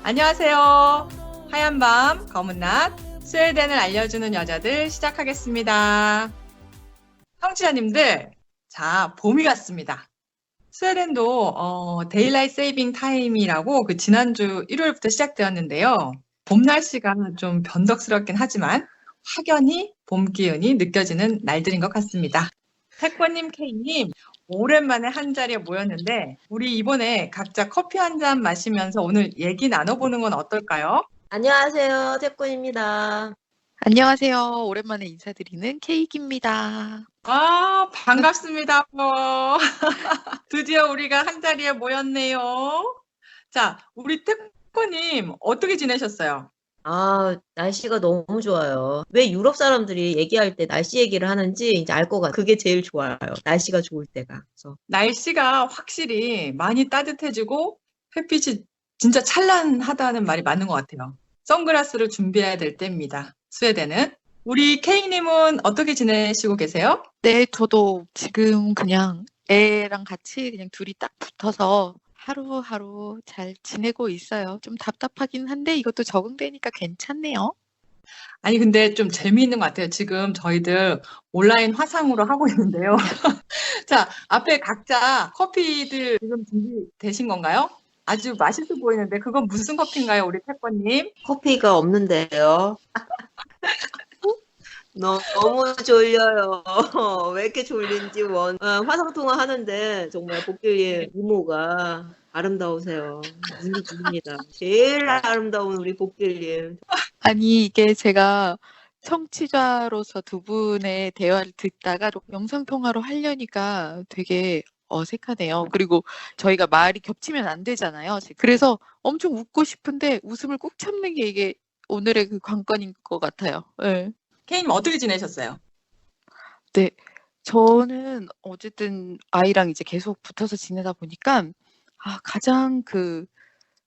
안녕하세요. 하얀 밤, 검은 낮, 스웨덴을 알려주는 여자들 시작하겠습니다. 청취자님들, 자, 봄이 갔습니다. 스웨덴도 데일라이트 세이빙 타임이라고 그 지난주 1월부터 시작되었는데요. 봄 날씨가 좀 변덕스럽긴 하지만 확연히 봄 기운이 느껴지는 날들인 것 같습니다. 태권님, K님, 오랜만에 한 자리에 모였는데 우리 이번에 각자 커피 한 잔 마시면서 오늘 얘기 나눠보는 건 어떨까요? 안녕하세요. 태권입니다. 안녕하세요. 오랜만에 인사드리는 케이크입니다. 아, 반갑습니다. 드디어 우리가 한 자리에 모였네요. 자, 우리 태권님 어떻게 지내셨어요? 날씨가 너무 좋아요. 왜 유럽 사람들이 얘기할 때 날씨 얘기를 하는지 이제 알 것 같아요. 그게 제일 좋아요. 날씨가 좋을 때가. 그래서 날씨가 확실히 많이 따뜻해지고 햇빛이 진짜 찬란하다는 말이 맞는 것 같아요. 선글라스를 준비해야 될 때입니다. 스웨덴은. 우리 케이크님은 어떻게 지내시고 계세요? 네, 저도 지금 그냥 애랑 같이 그냥 둘이 딱 붙어서 하루하루 잘 지내고 있어요. 좀 답답하긴 한데 이것도 적응되니까 괜찮네요. 아니, 근데 좀 재미있는 것 같아요. 지금 저희들 온라인 화상으로 하고 있는데요. 자, 앞에 각자 커피들 지금 준비되신 건가요? 아주 맛있어 보이는데 그건 무슨 커피인가요, 우리 태권님? 커피가 없는데요. 너무 졸려요. 왜 이렇게 졸린지 화상통화 하는데 정말 복길님 이모가 아름다우세요. 눈이 부립니다. 제일 아름다운 우리 복길님. 아니, 이게 제가 청취자로서 두 분의 대화를 듣다가 영상통화로 하려니까 되게 어색하네요. 그리고 저희가 말이 겹치면 안 되잖아요. 그래서 엄청 웃고 싶은데 웃음을 꾹 참는 게 이게 오늘의 그 관건인 것 같아요. 네. 케이님 어떻게 지내셨어요? 네. 저는 어쨌든 아이랑 이제 계속 붙어서 지내다 보니까 가장 그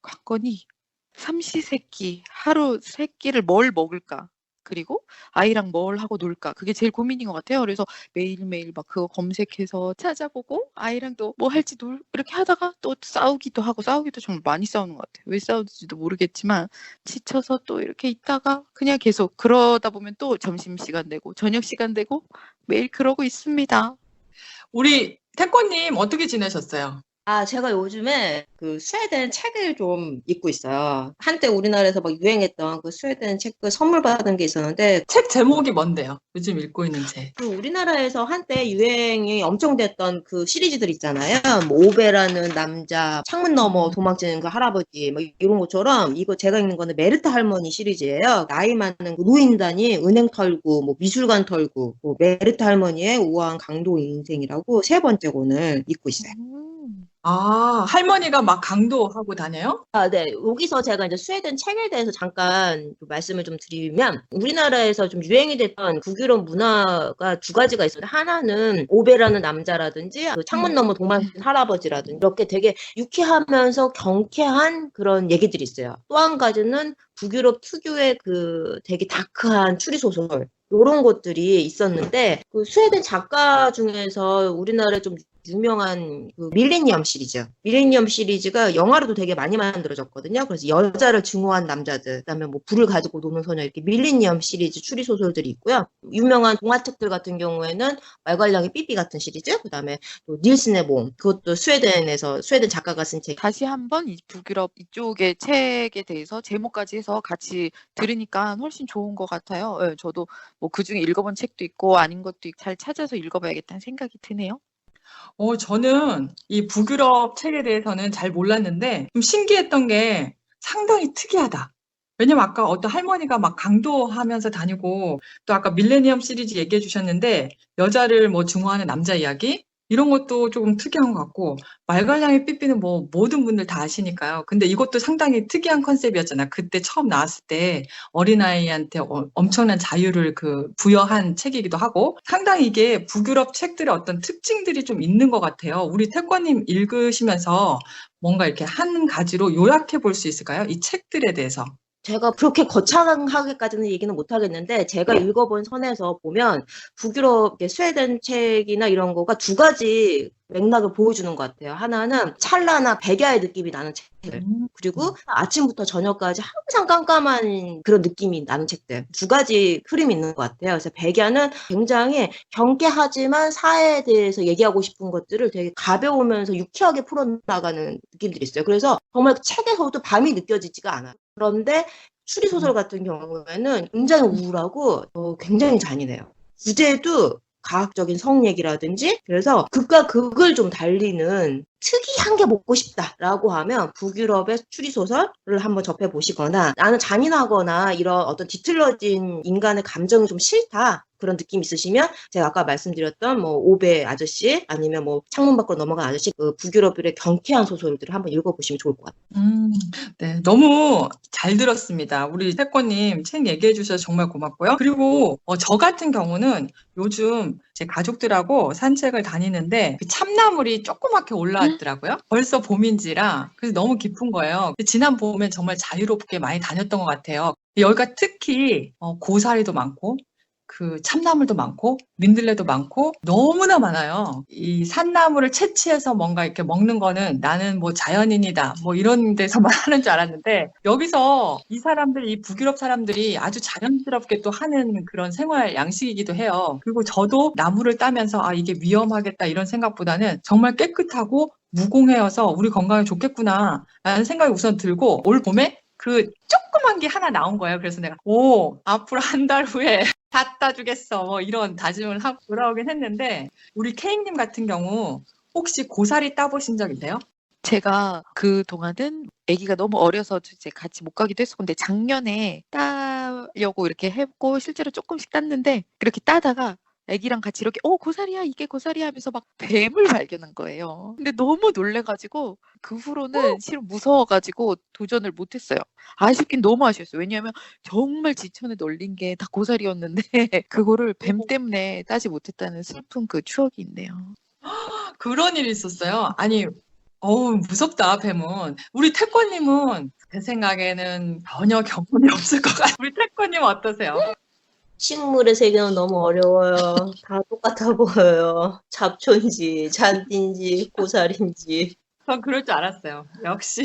관건이 삼시세끼 하루 세 끼를 뭘 먹을까? 그리고 아이랑 뭘 하고 놀까? 그게 제일 고민인 것 같아요. 그래서 매일매일 막 그거 검색해서 찾아보고 아이랑 또 뭐 할지 이렇게 하다가 또 싸우기도 하고 싸우기도 정말 많이 싸우는 것 같아요. 왜 싸우는지도 모르겠지만 지쳐서 또 이렇게 있다가 그냥 계속 그러다 보면 또 점심시간 되고 저녁시간 되고 매일 그러고 있습니다. 우리 태권님 어떻게 지내셨어요? 제가 요즘에 그 스웨덴 책을 좀 읽고 있어요. 한때 우리나라에서 막 유행했던 그 스웨덴 책 그 선물 받은 게 있었는데, 책 제목이 뭔데요? 요즘 읽고 있는 책. 그 우리나라에서 한때 유행이 엄청 됐던 그 시리즈들 있잖아요. 뭐 오베라는 남자, 창문 너머 도망치는 그 할아버지, 뭐 이런 것처럼 이거 제가 읽는 거는 메르타 할머니 시리즈예요. 나이 많은 그 노인단이 은행 털고, 뭐 미술관 털고, 뭐 메르타 할머니의 우아한 강도 인생이라고 세 번째 권을 읽고 있어요. 아, 할머니가 막 강도하고 다녀요? 네. 여기서 제가 이제 스웨덴 책에 대해서 잠깐 좀 말씀을 좀 드리면, 우리나라에서 좀 유행이 됐던 북유럽 문화가 두 가지가 있어요. 하나는 오베라는 남자라든지, 그 창문 너머 도망친 할아버지라든지, 이렇게 되게 유쾌하면서 경쾌한 그런 얘기들이 있어요. 또 한 가지는 북유럽 특유의 그 되게 다크한 추리소설. 요런 것들이 있었는데, 그 스웨덴 작가 중에서 우리나라에 좀 유명한 그 밀레니엄 시리즈. 밀레니엄 시리즈가 영화로도 되게 많이 만들어졌거든요. 그래서 여자를 증오한 남자들, 그다음에 뭐 불을 가지고 노는 소녀, 이렇게 밀레니엄 시리즈 추리 소설들이 있고요. 유명한 동화책들 같은 경우에는 말괄량의 삐삐 같은 시리즈, 그다음에 또 닐슨의 몸, 그것도 스웨덴에서 스웨덴 작가가 쓴 책. 다시 한번 이 북유럽 이쪽의 책에 대해서 제목까지 해서 같이 들으니까 훨씬 좋은 것 같아요. 예, 저도 뭐 그중에 읽어본 책도 있고 아닌 것도 있고 잘 찾아서 읽어봐야겠다는 생각이 드네요. 저는 이 북유럽 책에 대해서는 잘 몰랐는데 좀 신기했던 게 상당히 특이하다. 왜냐면 아까 어떤 할머니가 막 강도하면서 다니고 또 아까 밀레니엄 시리즈 얘기해 주셨는데 여자를 뭐 증오하는 남자 이야기 이런 것도 조금 특이한 것 같고 말괄량의 삐삐는 뭐 모든 분들 다 아시니까요. 근데 이것도 상당히 특이한 컨셉이었잖아요. 그때 처음 나왔을 때 어린아이한테 엄청난 자유를 부여한 책이기도 하고 상당히 이게 북유럽 책들의 어떤 특징들이 좀 있는 것 같아요. 우리 태권님 읽으시면서 뭔가 이렇게 한 가지로 요약해 볼 수 있을까요? 이 책들에 대해서. 제가 그렇게 거창하게까지는 얘기는 못 하겠는데 제가 읽어본 선에서 보면 북유럽 스웨덴 책이나 이런 거가 두 가지 맥락을 보여주는 것 같아요. 하나는 찰나나 백야의 느낌이 나는 책들. 그리고 아침부터 저녁까지 항상 깜깜한 그런 느낌이 나는 책들. 두 가지 흐름이 있는 것 같아요. 그래서 백야는 굉장히 경쾌하지만 사회에 대해서 얘기하고 싶은 것들을 되게 가벼우면서 유쾌하게 풀어나가는 느낌들이 있어요. 그래서 정말 책에서도 밤이 느껴지지가 않아요. 그런데 추리소설 같은 경우에는 굉장히 우울하고 굉장히 잔인해요. 주제도 과학적인 성 얘기라든지 그래서 극과 극을 좀 달리는 특이한 게 먹고 싶다라고 하면 북유럽의 추리소설을 한번 접해보시거나 나는 잔인하거나 이런 어떤 뒤틀러진 인간의 감정이 좀 싫다 그런 느낌 있으시면 제가 아까 말씀드렸던 뭐 오베 아저씨 아니면 뭐 창문 밖으로 넘어간 아저씨 그 북유럽의 경쾌한 소설들을 한번 읽어보시면 좋을 것 같아요. 네, 너무 잘 들었습니다. 우리 태권님 책 얘기해 주셔서 정말 고맙고요. 그리고 저 같은 경우는 요즘 제 가족들하고 산책을 다니는데 그 참나물이 조그맣게 올라왔더라고요. 벌써 봄인지라 그래서 너무 기쁜 거예요. 지난 봄엔 정말 자유롭게 많이 다녔던 것 같아요. 여기가 특히 고사리도 많고 그 참나물도 많고 민들레도 많고 너무나 많아요. 이 산나물을 채취해서 뭔가 이렇게 먹는 거는 나는 뭐 자연인이다 뭐 이런 데서만 하는 줄 알았는데 여기서 이 사람들 이 북유럽 사람들이 아주 자연스럽게 또 하는 그런 생활 양식이기도 해요. 그리고 저도 나물을 따면서 아 이게 위험하겠다 이런 생각보다는 정말 깨끗하고 무공해여서 우리 건강에 좋겠구나 라는 생각이 우선 들고 올 봄에 그 조그만 게 하나 나온 거예요. 그래서 내가 앞으로 한 달 후에 다 따주겠어. 뭐 이런 다짐을 하고 돌아오긴 했는데 우리 케이님 같은 경우 혹시 고사리 따보신 적 있어요? 제가 그동안은 아기가 너무 어려서 이제 같이 못 가기도 했었고 근데 작년에 따려고 이렇게 했고 실제로 조금씩 땄는데 그렇게 따다가 아기랑 같이 이렇게 고사리야 이게 고사리야 하면서 막 뱀을 발견한 거예요. 근데 너무 놀래가지고 그 후로는 실은 무서워가지고 도전을 못했어요. 아쉽긴 너무 아쉬웠어요. 왜냐하면 정말 지천에 널린 게 다 고사리였는데 그거를 뱀 때문에 따지 못했다는 슬픈 그 추억이 있네요. 그런 일이 있었어요. 아니, 무섭다, 뱀은. 우리 태권님은 제 생각에는 전혀 경험이 없을 것 같아요. 우리 태권님 어떠세요? 식물의 세계는 너무 어려워요. 다 똑같아 보여요. 잡초인지, 잔디인지, 고사리인지. 전 그럴 줄 알았어요. 역시.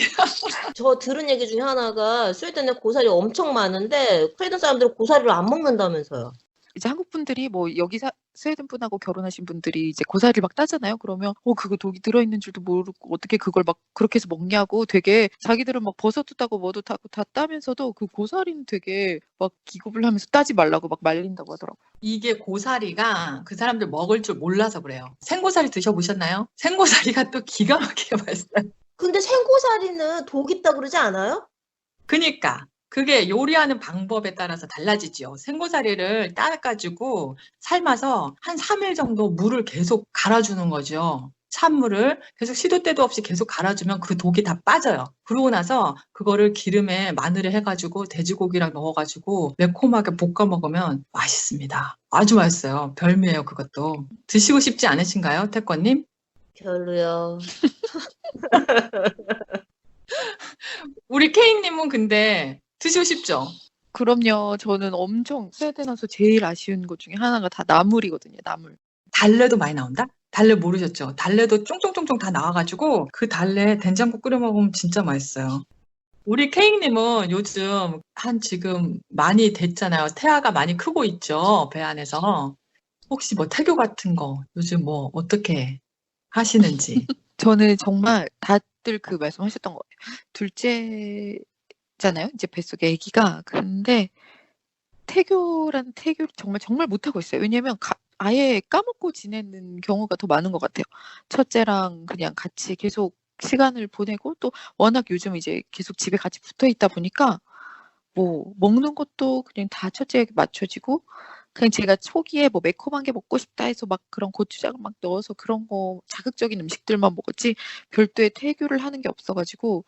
저 들은 얘기 중에 하나가 스웨덴에 고사리 엄청 많은데 스웨덴 사람들은 고사리를 안 먹는다면서요. 이제 한국 분들이 뭐 여기 스웨덴 분하고 결혼하신 분들이 이제 고사리를 막 따잖아요. 그러면 그거 독이 들어있는 줄도 모르고 어떻게 그걸 막 그렇게 해서 먹냐고 되게 자기들은 막 버섯도 따고 뭐도 따고 다 따면서도 그 고사리는 되게 막 기겁을 하면서 따지 말라고 막 말린다고 하더라고요. 이게 고사리가 그 사람들 먹을 줄 몰라서 그래요. 생고사리 드셔보셨나요? 생고사리가 또 기가 막히게 맛있어요. 근데 생고사리는 독 있다 그러지 않아요? 그니까 그게 요리하는 방법에 따라서 달라지죠. 생고사리를 따가지고 삶아서 한 3일 정도 물을 계속 갈아주는 거죠. 찬물을 계속 시도 때도 없이 계속 갈아주면 그 독이 다 빠져요. 그러고 나서 그거를 기름에 마늘에 해가지고 돼지고기랑 넣어가지고 매콤하게 볶아 먹으면 맛있습니다. 아주 맛있어요. 별미예요, 그것도. 드시고 싶지 않으신가요, 태권님? 별로요. 우리 케이님은 근데 드시고 싶죠? 그럼요. 저는 엄청 스웨덴 와서 제일 아쉬운 것 중에 하나가 다 나물이거든요. 나물. 달래도 많이 나온다? 달래 모르셨죠? 달래도 쫑쫑쫑쫑 다 나와가지고 그 달래 된장국 끓여 먹으면 진짜 맛있어요. 우리 케이크님은 요즘 지금 많이 됐잖아요. 태아가 많이 크고 있죠. 배 안에서. 혹시 뭐 태교 같은 거 요즘 뭐 어떻게 하시는지. 저는 정말 다들 그 말씀하셨던 것 같아요. 둘째잖아요. 이제 뱃속에 아기가. 근데 태교를 정말 못하고 있어요. 왜냐면 아예 까먹고 지내는 경우가 더 많은 것 같아요. 첫째랑 그냥 같이 계속 시간을 보내고 또 워낙 요즘 이제 계속 집에 같이 붙어 있다 보니까 뭐 먹는 것도 그냥 다 첫째에게 맞춰지고 그냥 제가 초기에 뭐 매콤한 게 먹고 싶다 해서 막 그런 고추장을 막 넣어서 그런 거 자극적인 음식들만 먹었지 별도의 태교를 하는 게 없어가지고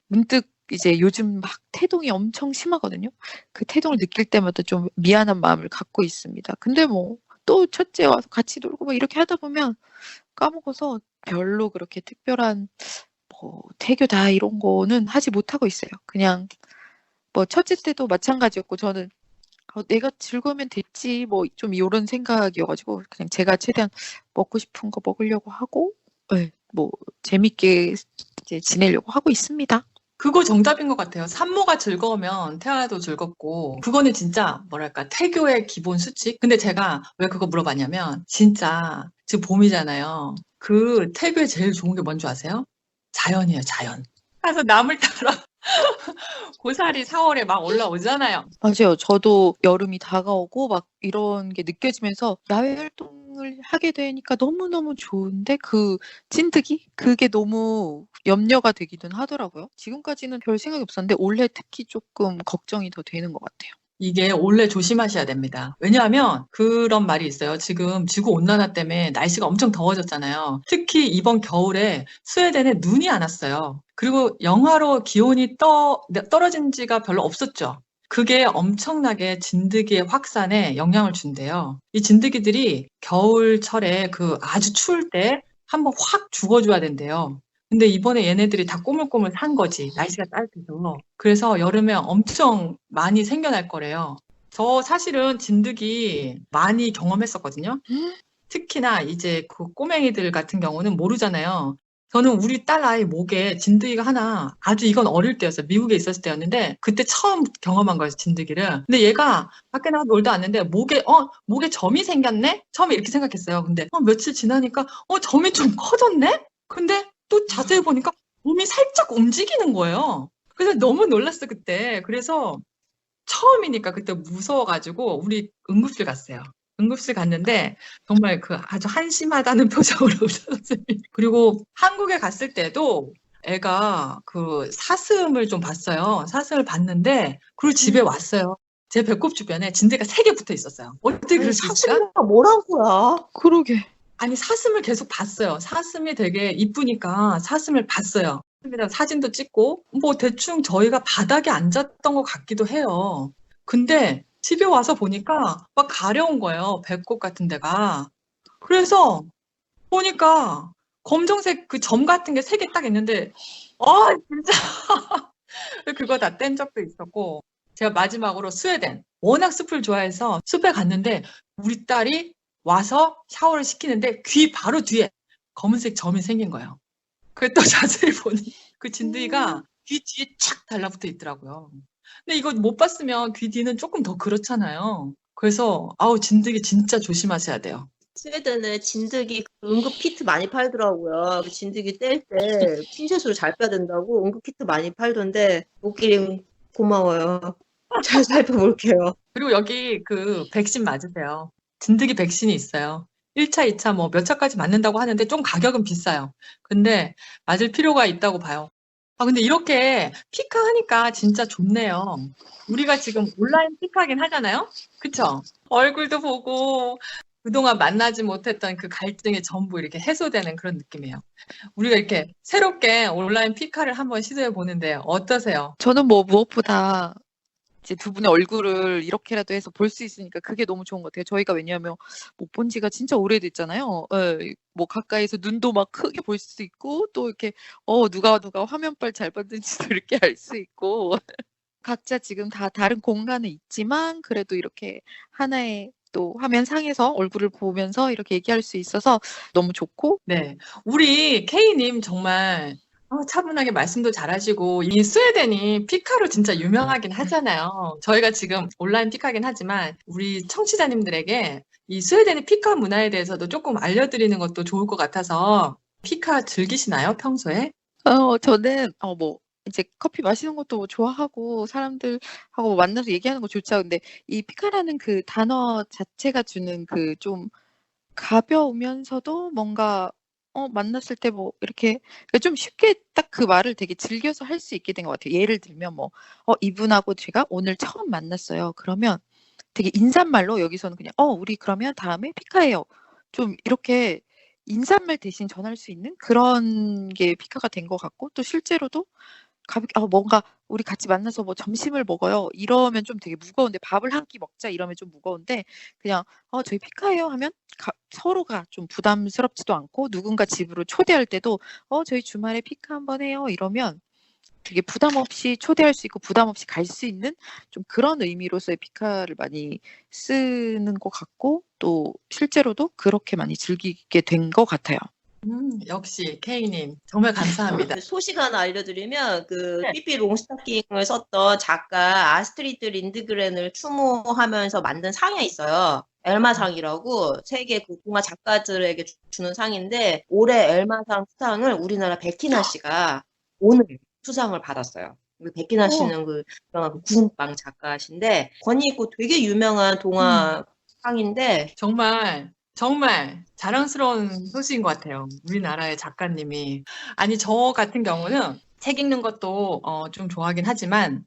문득 이제 요즘 막 태동이 엄청 심하거든요. 그 태동을 느낄 때마다 좀 미안한 마음을 갖고 있습니다. 근데 뭐 또 첫째 와서 같이 놀고 뭐 이렇게 하다 보면 까먹어서 별로 그렇게 특별한 뭐 태교다 이런 거는 하지 못하고 있어요. 그냥 뭐 첫째 때도 마찬가지였고 저는 내가 즐거우면 됐지 뭐 좀 요런 생각이어가지고 그냥 제가 최대한 먹고 싶은 거 먹으려고 하고 네, 뭐 재밌게 이제 지내려고 하고 있습니다. 그거 정답인 것 같아요. 산모가 즐거우면 태아도 즐겁고, 그거는 진짜, 뭐랄까, 태교의 기본 수칙? 근데 제가 왜 그거 물어봤냐면, 진짜, 지금 봄이잖아요. 그 태교에 제일 좋은 게 뭔지 아세요? 자연이에요, 자연. 가서 나물 따러, 고사리 4월에 막 올라오잖아요. 맞아요. 저도 여름이 다가오고 막 이런 게 느껴지면서 야외 활동을 하게 되니까 너무너무 좋은데 그 찐득이? 그게 너무 염려가 되기는 하더라고요. 지금까지는 별 생각이 없었는데 올해 특히 조금 걱정이 더 되는 것 같아요. 이게 올해 조심하셔야 됩니다. 왜냐하면 그런 말이 있어요. 지금 지구온난화 때문에 날씨가 엄청 더워졌잖아요. 특히 이번 겨울에 스웨덴에 눈이 안 왔어요. 그리고 영하로 기온이 떨어진 지가 별로 없었죠. 그게 엄청나게 진드기의 확산에 영향을 준대요. 이 진드기들이 겨울철에 그 아주 추울 때 한번 확 죽어줘야 된대요. 근데 이번에 얘네들이 다 꼬물꼬물 산 거지. 날씨가 따뜻해서. 그래서 여름에 엄청 많이 생겨날 거래요. 저 사실은 진드기 많이 경험했었거든요. 특히나 이제 그 꼬맹이들 같은 경우는 모르잖아요. 저는 우리 딸 아이 목에 진드기가 하나, 아주 이건 어릴 때였어요. 미국에 있었을 때였는데, 그때 처음 경험한 거예요, 진드기를. 근데 얘가 밖에 나가 놀다 왔는데, 목에 점이 생겼네? 처음에 이렇게 생각했어요. 근데, 며칠 지나니까, 점이 좀 커졌네? 근데 또 자세히 보니까 몸이 살짝 움직이는 거예요. 그래서 너무 놀랐어, 그때. 그래서 처음이니까 그때 무서워가지고, 우리 응급실 갔어요. 응급실 갔는데 정말 그 아주 한심하다는 표정으로 의사 선생님이. 그리고 한국에 갔을 때도 애가 그 사슴을 좀 봤어요. 사슴을 봤는데 그리고 집에 왔어요. 제 배꼽 주변에 진드기가 3개 붙어 있었어요. 어떻게 그럴 수 있을까? 사슴이가 뭐란 거야? 그러게. 아니 사슴을 계속 봤어요. 사슴이 되게 이쁘니까 사슴을 봤어요. 사진도 찍고 뭐 대충 저희가 바닥에 앉았던 것 같기도 해요. 근데 집에 와서 보니까 막 가려운 거예요. 배꼽 같은 데가. 그래서 보니까 검정색 그 점 같은 게 3개 딱 있는데 진짜 그거 다 뗀 적도 있었고 제가 마지막으로 스웨덴 워낙 숲을 좋아해서 숲에 갔는데 우리 딸이 와서 샤워를 시키는데 귀 바로 뒤에 검은색 점이 생긴 거예요. 그랬더 자세히 보니 그 진드기가 귀 뒤에 착 달라붙어 있더라고요. 근데 이거 못 봤으면 귀 뒤는 조금 더 그렇잖아요. 그래서 진드기 진짜 조심하셔야 돼요. 스웨덴에 진드기 응급 키트 많이 팔더라고요. 그 진드기 뗄 때 핀셋으로 잘 빼야 된다고 응급 키트 많이 팔던데 목기림 고마워요. 잘 살펴볼게요. 그리고 여기 그 백신 맞으세요. 진드기 백신이 있어요. 1차, 2차 뭐 몇 차까지 맞는다고 하는데 좀 가격은 비싸요. 근데 맞을 필요가 있다고 봐요. 근데 이렇게 피카하니까 진짜 좋네요. 우리가 지금 온라인 피카긴 하잖아요. 그쵸? 얼굴도 보고 그동안 만나지 못했던 그 갈등이 전부 이렇게 해소되는 그런 느낌이에요. 우리가 이렇게 새롭게 온라인 피카를 한번 시도해 보는데 어떠세요? 저는 뭐 무엇보다 이제 두 분의 얼굴을 이렇게라도 해서 볼 수 있으니까 그게 너무 좋은 것 같아요. 저희가 왜냐하면 못 본 지가 진짜 오래됐잖아요. 예, 뭐 가까이서 눈도 막 크게 볼 수 있고 또 이렇게 누가 화면빨 잘 봤는지도 이렇게 알 수 있고 각자 지금 다 다른 공간에 있지만 그래도 이렇게 하나의 또 화면 상에서 얼굴을 보면서 이렇게 얘기할 수 있어서 너무 좋고 네. 우리 K님 정말 차분하게 말씀도 잘하시고 이 스웨덴이 피카로 진짜 유명하긴 하잖아요. 저희가 지금 온라인 피카긴 하지만 우리 청취자님들에게 이 스웨덴의 피카 문화에 대해서도 조금 알려드리는 것도 좋을 것 같아서 피카 즐기시나요, 평소에? 저는 뭐 이제 커피 마시는 것도 뭐 좋아하고 사람들하고 뭐 만나서 얘기하는 거 좋죠. 근데 이 피카라는 그 단어 자체가 주는 그 좀 가벼우면서도 뭔가 만났을 때 뭐 이렇게 그러니까 좀 쉽게 딱 그 말을 되게 즐겨서 할 수 있게 된 것 같아요. 예를 들면 뭐 이분하고 제가 오늘 처음 만났어요. 그러면 되게 인사말로 여기서는 그냥 우리 그러면 다음에 피카해요. 좀 이렇게 인사말 대신 전할 수 있는 그런 게 피카가 된 것 같고 또 실제로도 가볍게 뭔가 우리 같이 만나서 뭐 점심을 먹어요. 이러면 좀 되게 무거운데 밥을 한 끼 먹자 이러면 좀 무거운데 그냥 저희 피카예요 하면 서로가 좀 부담스럽지도 않고 누군가 집으로 초대할 때도 저희 주말에 피카 한번 해요 이러면 되게 부담 없이 초대할 수 있고 부담 없이 갈 수 있는 좀 그런 의미로서의 피카를 많이 쓰는 것 같고 또 실제로도 그렇게 많이 즐기게 된 것 같아요. 역시 K님 정말 감사합니다. 그 소식 하나 알려드리면 그 삐삐 롱스타킹을 썼던 작가 아스트리드 린드그렌을 추모하면서 만든 상이 있어요. 엘마상이라고 세계 그 동화 작가들에게 주는 상인데 올해 엘마상 수상을 우리나라 베키나 씨가 오늘 수상을 받았어요. 베키나 씨는 그 유명한 구운빵 작가신데 권위 있고 되게 유명한 동화 상인데 정말 자랑스러운 소식인 것 같아요. 우리나라의 작가님이. 아니, 저 같은 경우는 책 읽는 것도 좀 좋아하긴 하지만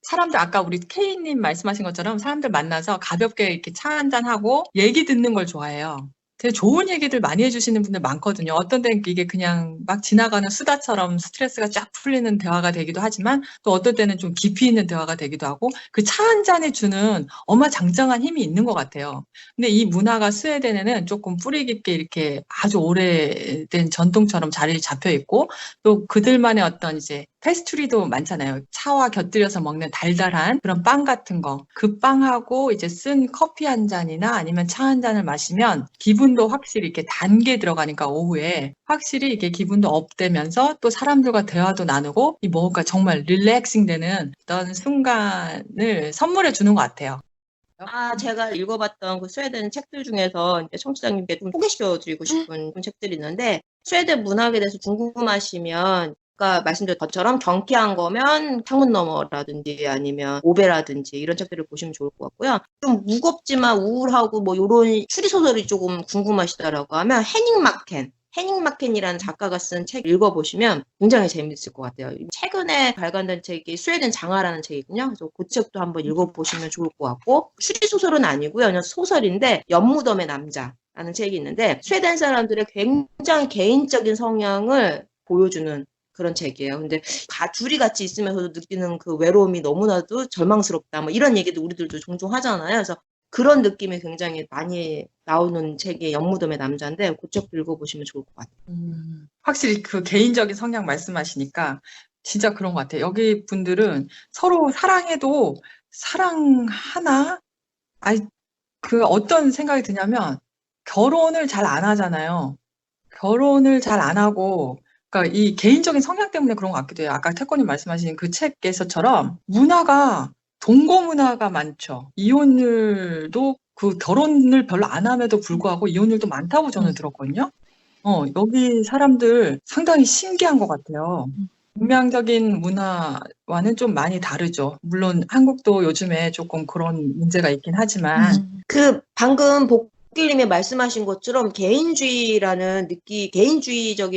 사람들 아까 우리 K님 말씀하신 것처럼 사람들 만나서 가볍게 이렇게 차 한잔하고 얘기 듣는 걸 좋아해요. 되게 좋은 얘기들 많이 해주시는 분들 많거든요. 어떤 때는 이게 그냥 막 지나가는 수다처럼 스트레스가 쫙 풀리는 대화가 되기도 하지만 또 어떤 때는 좀 깊이 있는 대화가 되기도 하고 그 차 한 잔에 주는 어마장장한 힘이 있는 것 같아요. 근데 이 문화가 스웨덴에는 조금 뿌리 깊게 이렇게 아주 오래된 전통처럼 자리를 잡혀 있고 또 그들만의 어떤 이제 페스츄리도 많잖아요. 차와 곁들여서 먹는 달달한 그런 빵 같은 거. 그 빵하고 이제 쓴 커피 한 잔이나 아니면 차 한 잔을 마시면 기분도 확실히 이렇게 단 게 들어가니까 오후에 확실히 이게 기분도 업되면서 또 사람들과 대화도 나누고 이 뭔가 정말 릴렉싱 되는 어떤 순간을 선물해 주는 것 같아요. 제가 읽어봤던 그 스웨덴 책들 중에서 이제 청취자님께 좀 소개시켜드리고 싶은 책들이 있는데, 스웨덴 문학에 대해서 궁금하시면, 아까 말씀드린 것처럼 경쾌한 거면 창문 너머라든지 아니면 오베라든지 이런 책들을 보시면 좋을 것 같고요. 좀 무겁지만 우울하고 뭐 이런 추리소설이 조금 궁금하시다라고 하면 해닝 마켄이라는 작가가 쓴 책 읽어보시면 굉장히 재밌을 것 같아요. 최근에 발간된 책이 스웨덴 장화라는 책이거든요. 그래서 그 책도 한번 읽어보시면 좋을 것 같고, 추리소설은 아니고요. 그냥 소설인데 연무덤의 남자라는 책이 있는데 스웨덴 사람들의 굉장히 개인적인 성향을 보여주는 그런 책이에요. 근데 둘이 같이 있으면서도 느끼는 그 외로움이 너무나도 절망스럽다. 뭐 이런 얘기도 우리들도 종종 하잖아요. 그래서 그런 느낌이 굉장히 많이 나오는 책이 연무덤의 남자인데 그 책도 읽어보시면 좋을 것 같아요. 확실히 그 개인적인 성향 말씀하시니까 진짜 그런 것 같아요. 여기 분들은 서로 사랑해도 사랑하나? 아니, 어떤 생각이 드냐면 결혼을 잘 안 하잖아요. 결혼을 잘 안 하고 그러니까 이 개인적인 성향 때문에 그런 것 같기도 해요. 아까 태권님 말씀하신 그 책에서처럼 동거 문화가 많죠. 이혼율도 그 결혼을 별로 안 함에도 불구하고 이혼율도 많다고 저는 들었거든요. 여기 사람들 상당히 신기한 것 같아요. 동양적인 문화와는 좀 많이 다르죠. 물론 한국도 요즘에 조금 그런 문제가 있긴 하지만. 그 방금 복길님이 말씀하신 것처럼 개인주의적인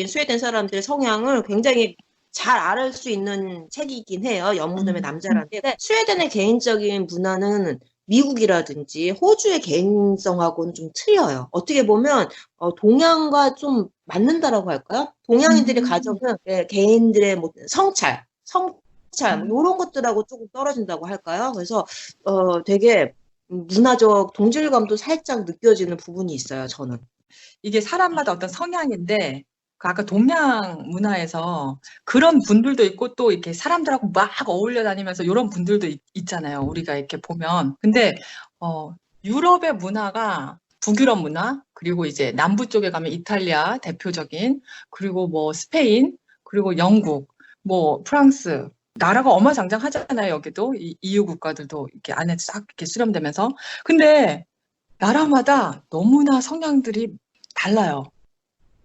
스웨덴 사람들의 성향을 굉장히 잘 알 수 있는 책이긴 해요. 연무덤의 남자라는데 스웨덴의 개인적인 문화는 미국이라든지 호주의 개인성하고는 좀 틀려요. 어떻게 보면 동양과 좀 맞는다라고 할까요? 동양인들이 가져는 개인들의 뭐 성찰 뭐 이런 것들하고 조금 떨어진다고 할까요? 그래서 되게 문화적 동질감도 살짝 느껴지는 부분이 있어요, 저는. 이게 사람마다 어떤 성향인데 아까 동양 문화에서 그런 분들도 있고 또 이렇게 사람들하고 막 어울려 다니면서 이런 분들도 있잖아요. 우리가 이렇게 보면. 근데 유럽의 문화가 북유럽 문화, 그리고 이제 남부 쪽에 가면 이탈리아 대표적인, 그리고 뭐 스페인, 그리고 영국, 뭐 프랑스, 나라가 어마장장하잖아요. 여기도 이 EU 국가들도 이렇게 안에 싹 이렇게 수렴되면서. 근데 나라마다 너무나 성향들이 달라요.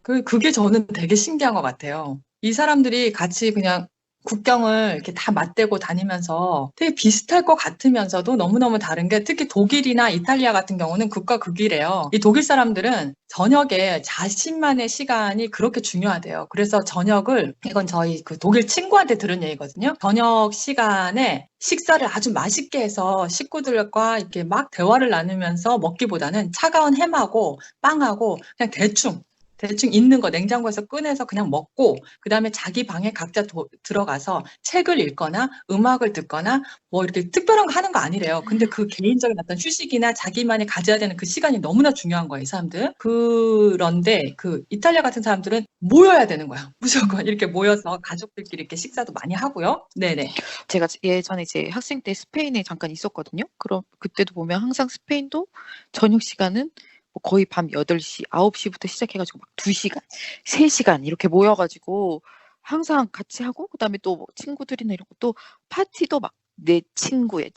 그게 저는 되게 신기한 것 같아요. 이 사람들이 같이 그냥 국경을 이렇게 다 맞대고 다니면서 되게 비슷할 것 같으면서도 너무너무 다른 게 특히 독일이나 이탈리아 같은 경우는 극과 극이래요. 이 독일 사람들은 저녁에 자신만의 시간이 그렇게 중요하대요. 그래서 이건 저희 그 독일 친구한테 들은 얘기거든요. 저녁 시간에 식사를 아주 맛있게 해서 식구들과 이렇게 막 대화를 나누면서 먹기보다는 차가운 햄하고 빵하고 그냥 대충 대충 있는 거 냉장고에서 꺼내서 그냥 먹고 그다음에 자기 방에 각자 들어가서 책을 읽거나 음악을 듣거나 뭐 이렇게 특별한 거 하는 거 아니래요. 근데 그 개인적인 어떤 휴식이나 자기만이 가져야 되는 그 시간이 너무나 중요한 거예요, 이 사람들. 그런데 그 이탈리아 같은 사람들은 모여야 되는 거야. 무조건 이렇게 모여서 가족들끼리 이렇게 식사도 많이 하고요. 네네. 제가 예전에 이제 학생 때 스페인에 잠깐 있었거든요. 그럼 그때도 보면 항상 스페인도 저녁 시간은 뭐 거의 밤 8시, 9시부터 시작해가지고 막 2시간, 3시간 이렇게 모여가지고 항상 같이 하고 그다음에 또 뭐 친구들이나 이런 것도 파티도 막 내 친구의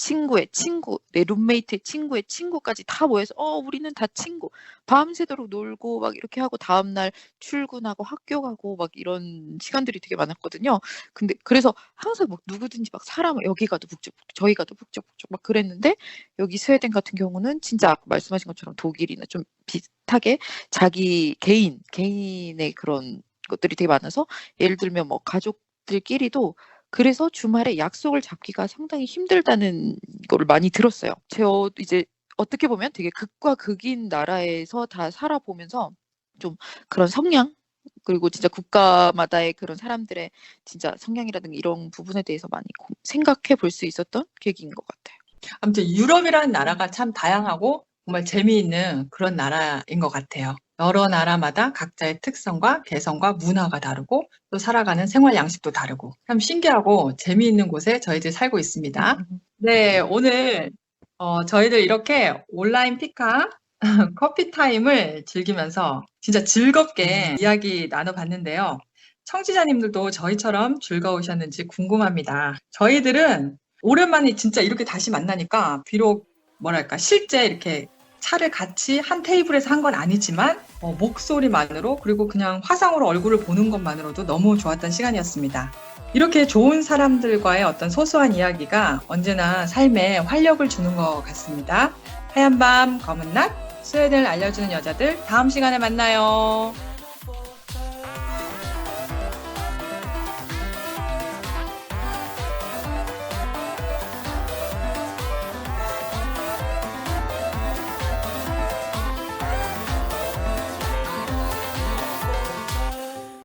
친구, 내 룸메이트의 친구의 친구까지 다 모여서 우리는 다 친구. 밤새도록 놀고 막 이렇게 하고 다음날 출근하고 학교 가고 막 이런 시간들이 되게 많았거든요. 근데 그래서 항상 막 누구든지 막 사람을 여기 가도 북적북적 저기 가도 북적북적 막 그랬는데 여기 스웨덴 같은 경우는 진짜 아까 말씀하신 것처럼 독일이나 좀 비슷하게 자기 개인의 그런 것들이 되게 많아서 예를 들면 뭐 가족들끼리도 그래서 주말에 약속을 잡기가 상당히 힘들다는 거를 많이 들었어요. 저 이제 어떻게 보면 되게 극과 극인 나라에서 다 살아보면서 좀 그런 성향 그리고 진짜 국가마다의 그런 사람들의 진짜 성향이라든가 이런 부분에 대해서 많이 생각해 볼 수 있었던 계기인 것 같아요. 아무튼 유럽이라는 나라가 참 다양하고 정말 재미있는 그런 나라인 것 같아요. 여러 나라마다 각자의 특성과 개성과 문화가 다르고 또 살아가는 생활 양식도 다르고 참 신기하고 재미있는 곳에 저희들 살고 있습니다. 네, 오늘 저희들 이렇게 온라인 피카 커피 타임을 즐기면서 진짜 즐겁게 이야기 나눠봤는데요. 청취자님들도 저희처럼 즐거우셨는지 궁금합니다. 저희들은 오랜만에 진짜 이렇게 다시 만나니까 비록 뭐랄까 실제 이렇게 차를 같이 한 테이블에서 한 건 아니지만 목소리만으로 그리고 그냥 화상으로 얼굴을 보는 것만으로도 너무 좋았던 시간이었습니다. 이렇게 좋은 사람들과의 어떤 소소한 이야기가 언제나 삶에 활력을 주는 것 같습니다. 하얀 밤 검은 낮 스웨덴을 알려주는 여자들 다음 시간에 만나요.